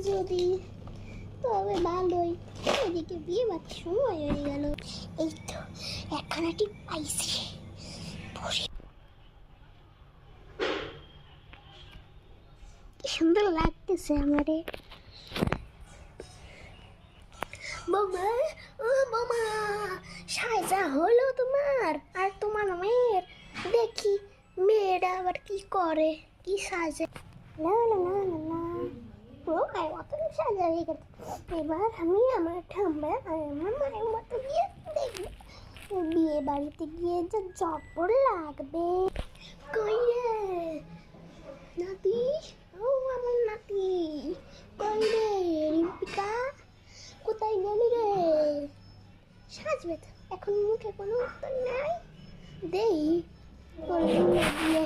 যদি, তবে ভালোই। এদিকে বিয়ে বাড়ির সময় হয়ে গেল। এই তো একখানাটি পাইছি। কি সুন্দর লাগতেছে আমারে। বৌমা, ও বৌমা, সাজা হলো তোমার আর তোমার মেয়ের? দেখি মেয়েরা আবার কি করে, কি সাজে। না না না না না, পুরো গায়ে মতন সাজা হয়ে গেছে। এবার আমি আমার ঠাম্মা আর আমার মায়ের মতো গিয়ে দেখবো বিয়ে বাড়িতে গিয়ে যে জব্বর লাগবে। কই রে নাতি, ও আমার নাতি, কই রে রিম্পিকা, কোথায় গেলি রে? সাজবে তো, এখন মুখে কোনো উত্তর নাই। দেই গিয়ে